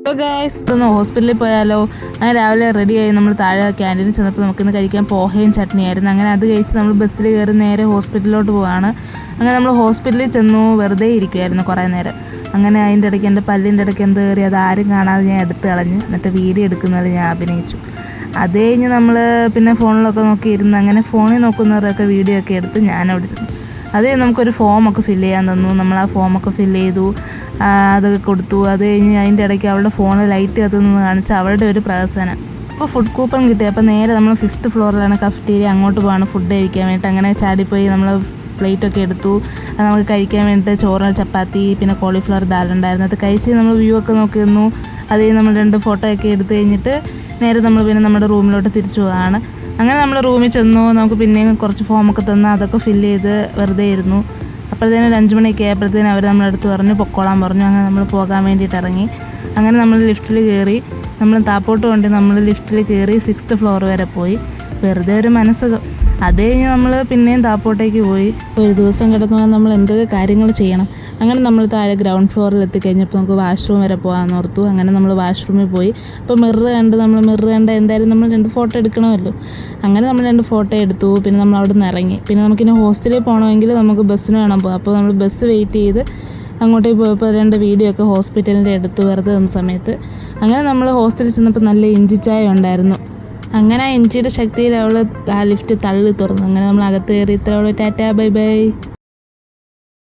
അപ്പോൾ ഗൈസ് ഇതൊന്ന് ഹോസ്പിറ്റലിൽ പോയാലോ. അങ്ങനെ രാവിലെ റെഡിയായി നമ്മൾ താഴെ ക്യാൻറ്റീനിൽ ചെന്നപ്പോൾ നമുക്കിന്ന് കഴിക്കാൻ പോഹയും ചട്നിയായിരുന്നു. അങ്ങനെ അത് കഴിച്ച് നമ്മൾ ബസ്സിൽ കയറി നേരെ ഹോസ്പിറ്റലിലോട്ട് പോവാണ്. അങ്ങനെ നമ്മൾ ഹോസ്പിറ്റലിൽ ചെന്നു, വെറുതെ ഇരിക്കുമായിരുന്നു കുറേ നേരം. അങ്ങനെ അതിൻ്റെ ഇടയ്ക്ക് എൻ്റെ പല്ലിൻ്റെ ഇടയ്ക്ക് എന്ത് കയറി അത് ആരും കാണാതെ ഞാൻ എടുത്ത് കളഞ്ഞ് എന്നിട്ട് വീഡിയോ എടുക്കുന്നത് ഞാൻ അഭിനയിച്ചു. അത് കഴിഞ്ഞ് നമ്മൾ പിന്നെ ഫോണിലൊക്കെ നോക്കിയിരുന്ന് അങ്ങനെ ഫോണിൽ നോക്കുന്നവരൊക്കെ വീഡിയോ ഒക്കെ എടുത്ത് ഞാനവിടെ ഇരുന്നു. അത് നമുക്കൊരു ഫോമൊക്കെ ഫില്ല് ചെയ്യാൻ തന്നു. നമ്മൾ ആ ഫോമൊക്കെ ഫില്ല് ചെയ്തു, അതൊക്കെ കൊടുത്തു. അത് കഴിഞ്ഞ് അതിൻ്റെ ഇടയ്ക്ക് അവളുടെ ഫോണിൽ ലൈറ്റ് കത്തുന്നത് കാണിച്ച് അവളുടെ ഒരു പ്രഹസനം. അപ്പോൾ ഫുഡ് കൂപ്പൺ കിട്ടി. അപ്പോൾ നേരെ നമ്മൾ 5th ഫ്ലോറിലാണ് കഫറ്റീരിയ, അങ്ങോട്ട് പോവാണ് ഫുഡ് കഴിക്കാൻ വേണ്ടിയിട്ട്. അങ്ങനെ ചാടിപ്പോയി നമ്മൾ പ്ലേറ്റൊക്കെ എടുത്തു. അത് നമുക്ക് കഴിക്കാൻ വേണ്ടിയിട്ട് ചോറ്, ചപ്പാത്തി, പിന്നെ കോളിഫ്ലവർ ദാലുണ്ടായിരുന്നു. അത് കഴിച്ച് നമ്മൾ വ്യൂ ഒക്കെ നോക്കി നിന്നു. അത് കഴിഞ്ഞ് നമ്മൾ 2 ഫോട്ടോ ഒക്കെ എടുത്ത് കഴിഞ്ഞിട്ട് നേരെ നമ്മൾ പിന്നെ നമ്മുടെ റൂമിലോട്ട് തിരിച്ചു പോവുകയാണ്. അങ്ങനെ നമ്മൾ റൂമിൽ ചെന്നു. നമുക്ക് പിന്നെയും കുറച്ച് ഫോമൊക്കെ തന്നു, അതൊക്കെ ഫില്ല് ചെയ്ത് വെറുതെ ഇരുന്നു. അപ്പോഴത്തേനും 5 മണിയൊക്കെ ആയപ്പോഴത്തേനും അവർ നമ്മളടുത്ത് പറഞ്ഞു പൊക്കോളാൻ പറഞ്ഞു. അങ്ങനെ നമ്മൾ പോകാൻ വേണ്ടിയിട്ട് ഇറങ്ങി. അങ്ങനെ നമ്മൾ ലിഫ്റ്റിൽ കയറി. നമ്മൾ താപ്പോട്ട് കൊണ്ട് നമ്മൾ ലിഫ്റ്റിൽ കയറി 6th ഫ്ലോർ വരെ പോയി. വെറുതെ ഒരു മനസ്സുഖം. അത് കഴിഞ്ഞ് നമ്മൾ പിന്നെയും താപ്പോട്ടേക്ക് പോയി. ഒരു ദിവസം കിടന്നാൽ നമ്മൾ എന്തൊക്കെ കാര്യങ്ങൾ ചെയ്യണം. അങ്ങനെ നമ്മൾ താഴെ ഗ്രൗണ്ട് ഫ്ലോറിൽ എത്തിക്കഴിഞ്ഞപ്പോൾ നമുക്ക് വാഷ്റൂം വരെ പോകാമെന്ന് ഓർത്തു. അങ്ങനെ നമ്മൾ വാഷ്റൂമിൽ പോയി. അപ്പോൾ മിറർ കണ്ട് എന്തായാലും നമ്മൾ 2 ഫോട്ടോ എടുക്കണമല്ലോ. അങ്ങനെ നമ്മൾ 2 ഫോട്ടോ എടുത്തു. പിന്നെ നമ്മൾ അവിടെ നിന്ന് ഇറങ്ങി. പിന്നെ നമുക്കിനി ഹോസ്റ്റലിൽ പോകണമെങ്കിൽ നമുക്ക് ബസ്സിന് വേണം പോകാം. അപ്പോൾ നമ്മൾ ബസ് വെയിറ്റ് ചെയ്ത് അങ്ങോട്ടേക്ക് പോയപ്പോൾ 2 വീഡിയോ ഒക്കെ ഹോസ്പിറ്റലിൻ്റെ അടുത്ത് വെറുതെ നിന്ന സമയത്ത്. അങ്ങനെ നമ്മൾ ഹോസ്റ്റലിൽ ചെന്നപ്പോൾ നല്ല ഇഞ്ചി ചായ ഉണ്ടായിരുന്നു. അങ്ങനെ ആ ഇഞ്ചിയുടെ ശക്തിയിൽ അവൾ ആ ലിഫ്റ്റ് തള്ളി തുറന്നു. അങ്ങനെ നമ്മൾ അകത്ത് കയറി. ഇത്ര ടാറ്റാ ബൈ ബൈ.